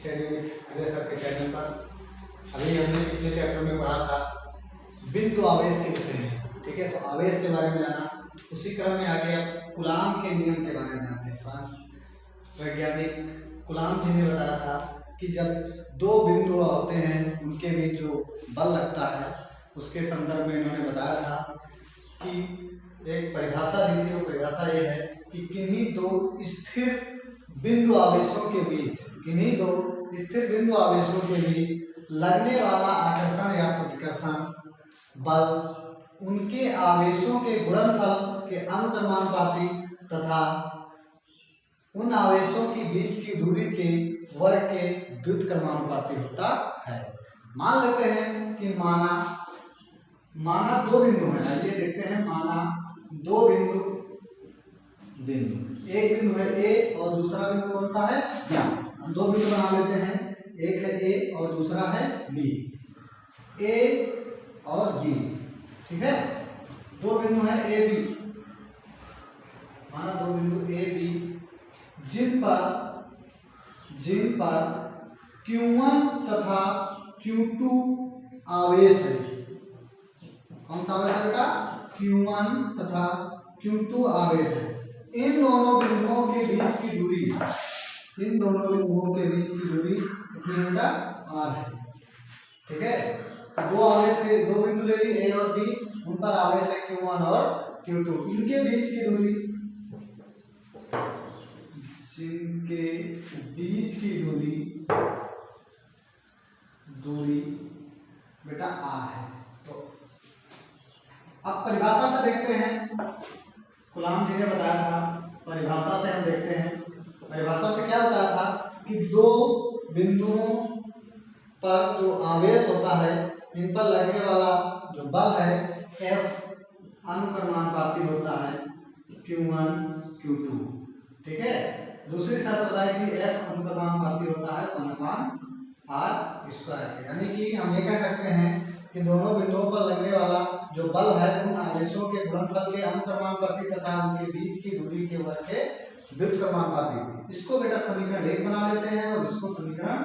Study with Ajay sir के channel पर। अभी हमने पिछले चैप्टर में पढ़ा था बिंदु आवेश के विषय में, ठीक है। तो आवेश के बारे में जाना, उसी क्रम में आगे अब कूलाम के नियम के बारे में जानते हैं। फ्रांस वैज्ञानिक कूलाम जी ने बताया था कि जब दो बिंदु होते हैं उनके बीच जो बल लगता है उसके संदर्भ में इन्होंने बताया था कि एक परिभाषा दी थी। वो परिभाषा ये है कि किन्हीं दो स्थिर बिंदु आवेशों के बीच, किन्हीं दो स्थिर बिंदु आवेशों के बीच लगने वाला आकर्षण या प्रतिकर्षण बल उनके आवेशों के गुणनफल के अनुक्रमानुपाती तथा उन आवेशों की बीच की दूरी के वर्ग के व्युत्क्रमानुपाती होता है। मान लेते हैं कि माना दो बिंदु हैं। आइए देखते हैं। माना दो बिंदु एक बिंदु है ए और दूसरा बिंदु कौन सा है बी। हम दो बिंदु बना लेते हैं, एक है ए और दूसरा है बी। ए और बी, ठीक है। दो बिंदु है ए बी, माना दो बिंदु ए बी जिन पर Q1 तथा Q2 आवेश है। कौन सा आवेश है बेटा? Q1 तथा Q2 आवेश है। इन दोनों बिंदुओं के बीच की दूरी, इन दोनों बिंदुओं के बीच की दूरी कितनी बेटा? R है, ठीक है। दो आवेश थे, दो बिंदु ले ली ए और बी, उन पर आवेश है Q1 और Q2। इनके बीच की दूरी, जिनके बीच की दूरी बेटा R है। तो अब परिभाषा से देखते हैं। कूलाम जी ने बताया था, परिभाषा से हम देखते हैं। परिभाषा से क्या बताया था कि दो बिंदुओं पर जो आवेश होता है इन पर लगने वाला जो बल है F अनुक्रमानुपाती होता है Q1 Q2, ठीक है। दूसरी शर्त बताई कि F अनुक्रमानुपाती होता है 1/r²। यानी कि हम ये कह सकते हैं कि दोनों बिंदुओं पर लगने वाला जो बल है उन आवेशों के गुणनफल के अनुक्रमानुपाती तथा उनके बीच की दूरी के वर्ग के व्युत्क्रमानुपाती। इसको बेटा समीकरण 1 बना लेते हैं और इसको समीकरण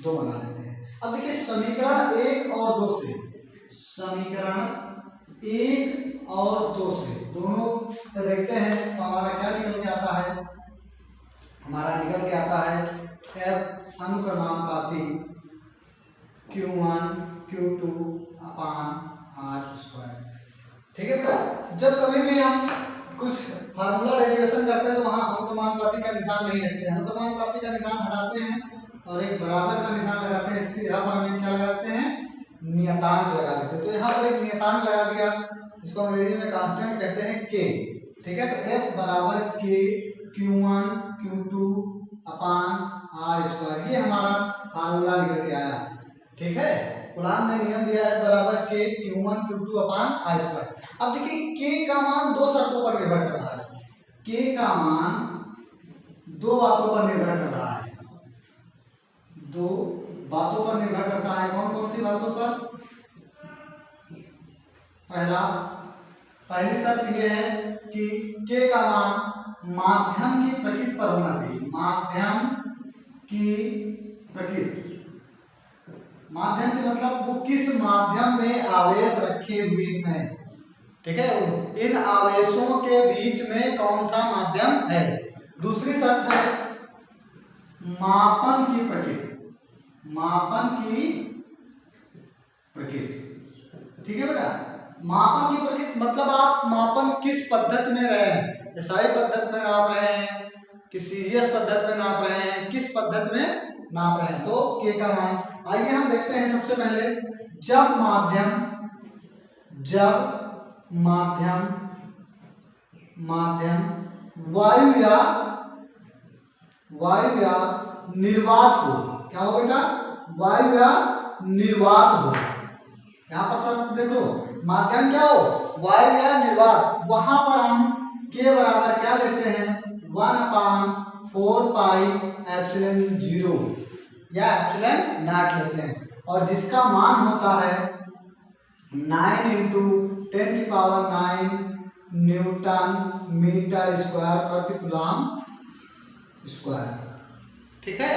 2 बना लेते हैं। अब देखिए समीकरण 1 और 2 से, समीकरण 1 और 2 से दोनों से देखते हैं तो हमारा क्या निकल के आता है? हमारा निकल के आता है F अनुक्रमानुपाती Q1 Q2 अपान r², ठीक है बेटा। जब कभी भी हम कुछ फार्मूला डेरिवेशन करते हैं तो वहां अनुक्रमानुपाती का निशान नहीं रखते हैं। अनुक्रमानुपाती का निशान हटाते हैं और एक बराबर का निशान लगाते हैं। इसके यहाँ पर हम क्या लगाते हैं? नियतांक लगा देते हैं। तो यहाँ पर एक नियतांक लगा दिया, जिसको अंग्रेजी में कांस्टेंट कहते हैं k, ठीक है। तो F बराबर k Q1 Q2 अपान r², ये हमारा फार्मूला निकल के आया, ठीक है। कूलाम ने नियम दिया है बराबर k Q1 Q2 अपान r²। अब देखिए k का मान दो शर्तों पर निर्भर कर रहा है। k का मान दो बातों पर निर्भर कर रहा है, दो बातों पर निर्भर करता है। कौन कौन सी बातों पर? पहली शर्त यह है कि k का मान माध्यम की प्रकृति पर होना चाहिए। माध्यम की प्रकृति, माध्यम की मतलब वो किस माध्यम में आवेश रखे हुए हैं, ठीक है। इन आवेशों के बीच में कौन सा माध्यम है। दूसरी शर्त है मापन की प्रकृति, मापन की प्रकृति, ठीक है बेटा। मापन की प्रकृति मतलब आप मापन किस पद्धति में रहे हैं? एसआई पद्धति में नाप रहे हैं कि सीजीएस पद्धति में नाप रहे हैं, किस पद्धति में नाप रहे हैं। तो k का मान आइए हम देखते हैं। सबसे पहले जब माध्यम वायु या निर्वात हो। क्या हो बेटा? वायु या निर्वात हो। यहाँ पर सब देखो, माध्यम क्या हो? वायु या निर्वात। वहां पर हम k बराबर क्या लेते हैं? 1/4 पाई एप्सिलॉन 0 या एप्सिलॉन नॉट लेते हैं, और जिसका मान होता है 9 × 10⁹ न्यूटन मीटर स्क्वायर प्रति कूलाम स्क्वायर, ठीक है।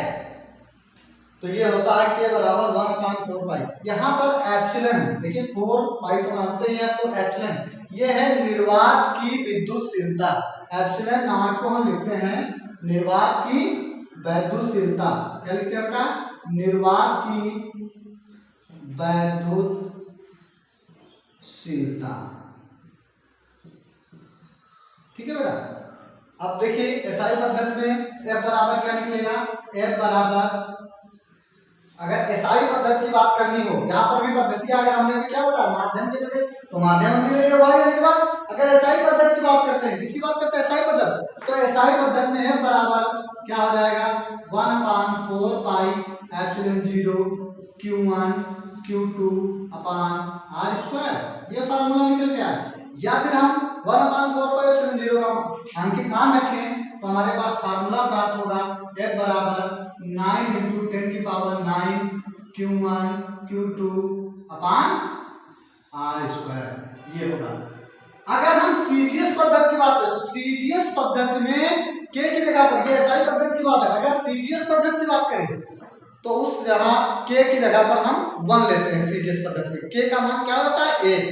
तो ये होता है k बराबर 1/4 पाई। यहाँ पर एप्सिलॉन देखिए 4 पाई तो मानते हैं आपको एप्सिलॉन, ये है निर्वात की विद्युतशीलता। एप्सिलॉन नॉट को हम लिखते हैं निर्वात की वैद्युतशीलता। क्या लिखते हैं बेटा? निर्वात की वैद्युतशीलता। ठीक है बेटा। अब देखिए एसआई पद्धति में F बराबर क्या निकलेगा? F बराबर, अगर एसआई पद्धति की बात करनी हो, यहाँ पर भी पद्धति अगर हमने क्या बताया माध्यम के लिए, तो माध्यम में बात। अगर एसआई पद्धति की बात करते हैं, किसकी बात करते हैं? एसआई पद्धति। तो एसआई पद्धति में F बराबर क्या हो जाएगा? 1/4 पाई एप्सिलॉन 0 Q1 Q2 अपान R स्क्वायर। ये फार्मूला निकल गया। या फिर हम 1/4 पाई एप्सिलॉन 0 का अंकित मान रखें तो हमारे पास फार्मूला प्राप्त होगा F बराबर 9 × 10⁹ Q1 Q2 अपान R स्क्वायर। ये होगा। अगर हम सीजीएस पद्धति की बात करें तो सीजीएस पद्धति में k की जगह पर, ये एसआई पद्धति की बात है, अगर सीजीएस पद्धति की बात करें तो उस जगह k की जगह पर हम 1 लेते हैं। सीजीएस पद्धति में k का मान क्या होता है? 1।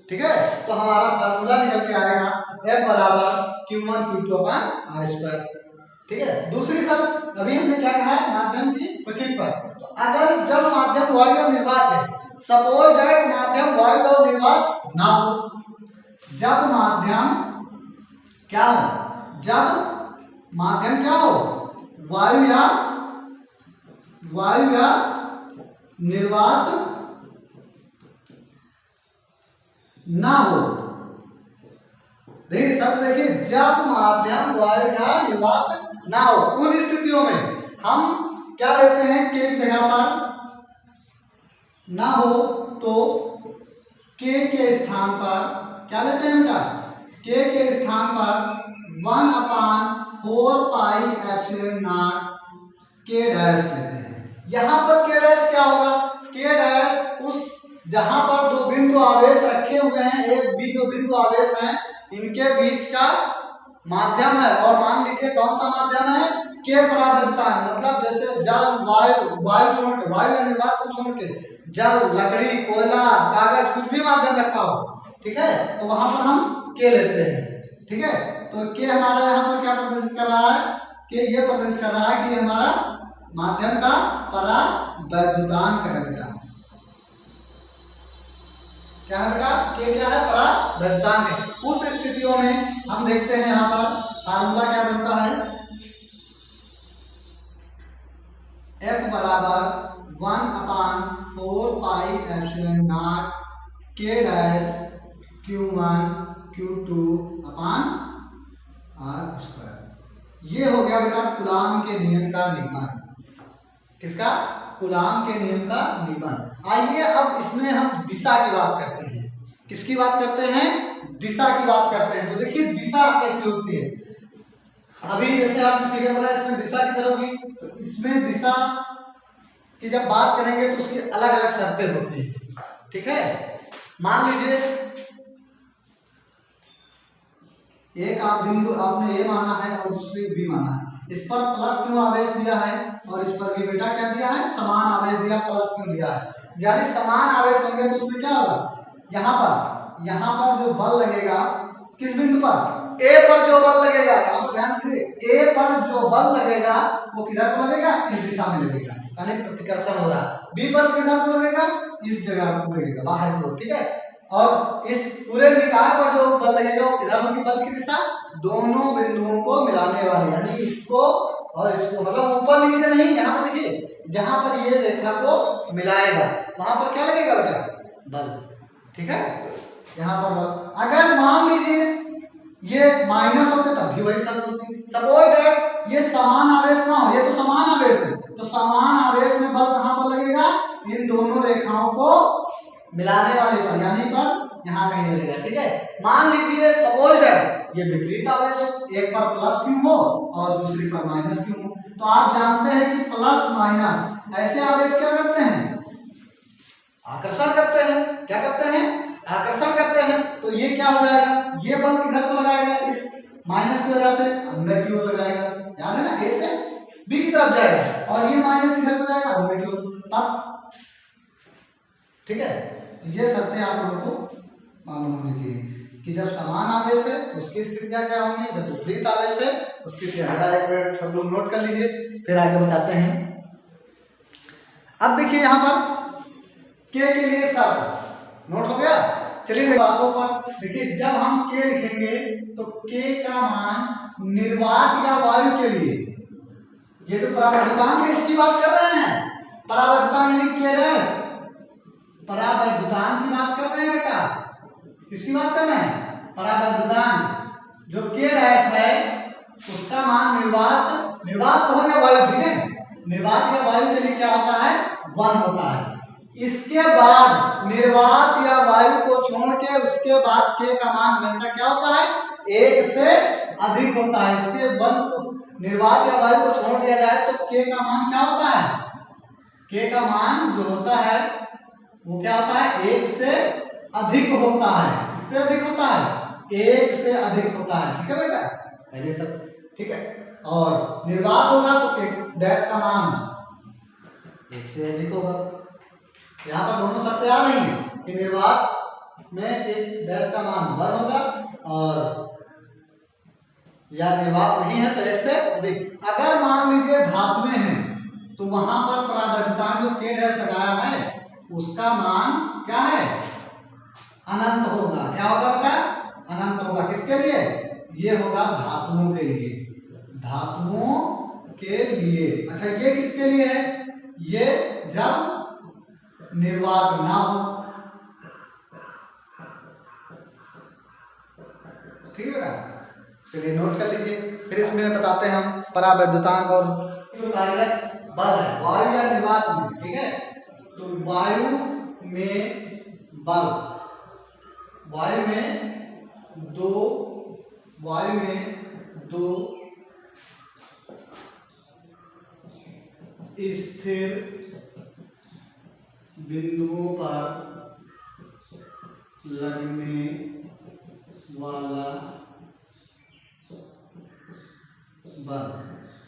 ठीक है। तो हमारा फार्मूला निकल के आएगा F बराबर Q1 Q2 अपान R स्क्वायर। ठीक है। दूसरी शर्त अभी हमने क्या कहा है? माध्यम की प्रकृति पर। तो अगर जब माध्यम वायु और निर्वात है, सपोज दैट माध्यम वायु और निर्वात ना हो, जब माध्यम क्या हो? जब माध्यम क्या हो? वायु या निर्वात ना हो। देखिए सब, देखिए जब माध्यम वायु या निर्वात ना हो, उन स्थितियों में हम क्या लेते हैं? k की जगह पर ना हो तो k के स्थान पर क्या लेते हैं बेटा? k के स्थान पर 1/4 pi epsilon not k dash लेते हैं। यहाँ पर k डैश क्या होगा? k डैश उस जहां पर दो बिंदु आवेश रखे हुए हैं, एक बी जो बिंदु आवेश हैं, इनके बीच का माध्यम है। और मान लीजिए कौन सा माध्यम है? k परावैधता है। मतलब जैसे जल, वायु छोड़ के, वायु या निर्वात को छोड़ के जल, लकड़ी, कोयला, कागज, कुछ भी माध्यम रखा हो, ठीक है, तो वहां पर हम k लेते हैं। ठीक है। तो k हमारा यहाँ पर क्या प्रदर्शित कर रहा है? k ये प्रदर्शित कर रहा है कि हमारा माध्यम का परावैद्युतांक है बेटा। क्या है बेटा? k क्या है? परावैद्युतांक है। उस स्थितियों में हम देखते हैं यहाँ पर फार्मूला क्या बनता है? F बराबर 1/4 pi epsilon not k dash Q1 Q2 upon R square. ये हो गया बेटा कूलाम के नियम का नियमन। किसका? कूलाम के नियम का नियमन। आइए अब इसमें हम दिशा की बात करते हैं। किसकी बात करते हैं? दिशा की बात करते हैं। तो देखिए दिशा कैसी होती है। अभी जैसे आप फिगर बना, इसमें दिशा किधर होगी? तो इसमें दिशा की जब बात करेंगे तो उसकी अलग अलग शर्तें होती है। ठीक है। मान लीजिए एक आप बिंदु आपने ए माना है और दूसरी बी माना है, इस पर प्लस क्यों आवेश दिया है और इस पर भी बेटा क्या दिया है? समान आवेश दिया, प्लस क्यों दिया है? यानी समान आवेश होंगे तो उसमें क्या होगा? यहाँ पर जो बल लगेगा, किस बिंदु पर? ए पर जो बल लगेगा, यहाँ पर ध्यान से, ए पर जो बल लगेगा वो किधर को लगेगा? इस दिशा में लगेगा, यानी प्रतिकर्षण हो रहा है। बी पर किधर को लगेगा? इस जगह को लगेगा, बाहर को। ठीक है। और इस पूरे निकाय पर जो बल लगेगा वो किधर होगी? बल की दिशा दोनों बिंदुओं को मिलाने वाली, यानी इसको और इसको, मतलब ऊपर नीचे नहीं। यहाँ पर देखिए, जहां पर ये रेखा को मिलाएगा वहां पर क्या लगेगा बेटा? बल। ठीक है। यहाँ पर बल, अगर मान लीजिए ये माइनस होते तब भी वही शर्त होती। सपोज दैट ये समान आवेश ना हो, ये तो समान आवेश है, तो समान आवेश में बल कहां पर लगेगा? इन दोनों रेखाओं को मिलाने वाले पर, यानी पर यहाँ कहीं लगेगा। ठीक है। मान लीजिए सपोज दैट ये विपरीत आवेश हो, एक पर प्लस क्यों हो और दूसरी पर माइनस क्यों हो। तो आप जानते हैं कि प्लस माइनस ऐसे आवेश क्या करते हैं? आकर्षण करते हैं। क्या करते हैं? आकर्षण करते हैं। तो ये क्या हो जाएगा? ये बल किधर को लगाएगा? इस माइनस की वजह से अंदर की ओर लगाएगा। याद है ना? ए से बी की तरफ जाएगा और ये माइनस किधर को जाएगा? अंदर ठीक है, तो ये शर्तें आप लोगों को मालूम होनी चाहिए कि जब समान आवेश है उसकी स्थिति क्या होगी, जब विपरीत आवेश है उसकी स्थिति। एक मिनट सब लोग नोट कर लीजिए, फिर आगे बताते हैं। अब देखिए यहाँ पर के लिए शर्त नोट हो गया। चलिए बातों पर देखिए, जब हम के लिखेंगे तो के का मान निर्वात या वायु के लिए, ये तो परावर्तन की इसकी बात कर रहे हैं, परावर्तन यानी के डैश, परावर्तन की बात कर रहे हैं बेटा, किसकी बात कर रहे हैं, परावर्तन। जो के डैश है उसका मान निर्वात तो हो गया वायु, ठीक है, निर्वात या वायु के लिए क्या होता है, 1 होता है। इसके बाद निर्वात या वायु को छोड़ के उसके बाद के का मान हमेशा क्या होता है, 1 से अधिक होता है। इसके बाद निर्वात या वायु को छोड़ दिया जाए तो के का मान क्या होता है, के का मान जो होता है वो क्या होता है, 1 से अधिक होता है। इससे अधिक होता है, 1 से अधिक होता है, ठीक है बेटा, पहले सब ठीक है। और निर्वात होगा तो डैश का मान 1 से अधिक होगा। यहाँ पर दोनों शर्तें आ रही हैं कि निर्वात में एक डैश का मान 1 होगा और या निर्वात नहीं है तो 1 से अधिक। अगर मान लीजिए धातुएं हैं तो वहां पर परावर्तन जो के डैश लगाया है उसका मान क्या है, अनंत होगा। क्या होगा बेटा, अनंत होगा। किसके लिए, ये होगा धातुओं के लिए, धातुओं के लिए। अच्छा ये किसके लिए है, ये जब निर्वात ना हो, ठीक है बेटा, चलिए नोट कर लीजिए। फिर इसमें बताते हैं हम परावैद्युतांक और जो कार्यरत बल है वायु या निर्वात में, ठीक है। तो वायु में बल, वायु में दो स्थिर बिंदुओं पर लगने वाला बल,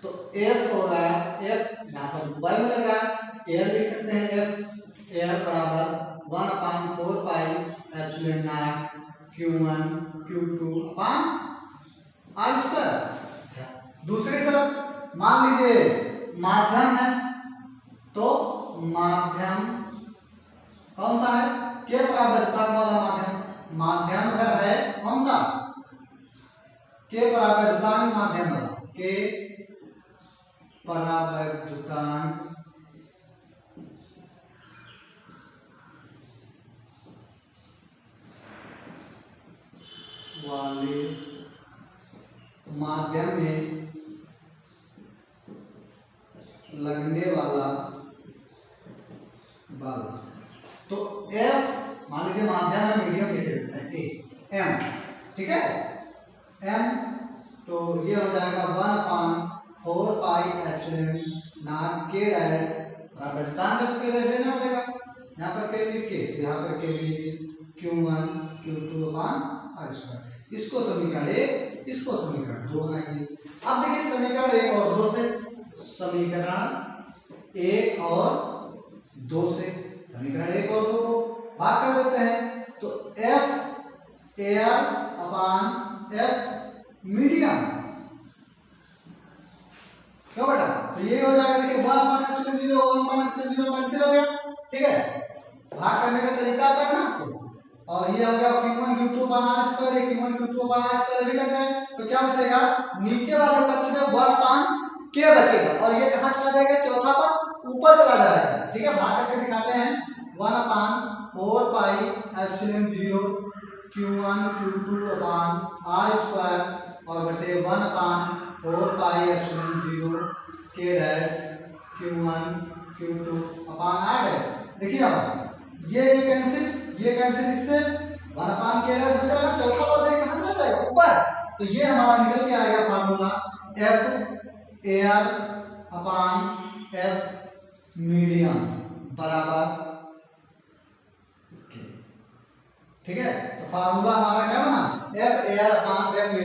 तो F होगा, F यहाँ पर वायु लग रहा है, एयर लिख सकते हैं, F एयर बराबर 1/4 pi epsilon not Q1 Q2 upon R square. दूसरी शर्त मान लीजिए माध्यम है, तो माध्यम कौन सा है, के परावर्तन वाला माध्यम, माध्यम अगर है कौन सा, के परावर्तन माध्यम वाला, के परावर्तन वाले माध्यम में लगने वाला बल। तो F मान लीजिए माध्यम है, मीडियम कैसे देते हैं, A M, ठीक है, M, तो ये हो जाएगा 1/4 पाई एप्सिलॉन नॉट के डैश परावर्तन का के डैश लेना पड़ेगा, यहाँ पर के लिख के यहाँ पर के लीजिए Q1 Q2 अपान R स्क्वायर। इसको समीकरण 1, इसको समीकरण 2 बनाएंगे। अब देखिए समीकरण 1 और 2 से, समीकरण 1 और 2 से, समीकरण 1 और 2 को भाग कर देते हैं तो F एयर अपान F मीडियम, क्यों बेटा, तो ये हो जाएगा कि 1/0 1/0 कैंसिल हो गया, ठीक है, भाग करने का तरीका आता है ना आपको। और ये हो गया Q1 Q2 अपान R स्क्वायर, Q1 Q2 अपान R स्क्वायर कट जाए तो क्या बचेगा, नीचे वाले पक्ष में 1/k बचेगा और ये कहाँ चला जाएगा, चौथा पद ऊपर चला जाएगा, ठीक है। भाग करके दिखाते हैं, 1/4 पाई एप्सिलॉन 0 Q1 Q2 अपान R स्क्वायर और बटे 1/4 pi epsilon 0 k dash Q1 Q2 अपान R डैश। देखिए अब ये कैंसिल, ये कैंसिल, इससे 1/k डैश बचा ना, चौथा पद कहाँ चला जाएगा, ऊपर। तो ये हमारा निकल के आएगा फार्मूला F एयर अपान F मीडियम बराबर, ठीक है। तो फार्मूला हमारा क्या बना, F एयर अपान F मीडियम।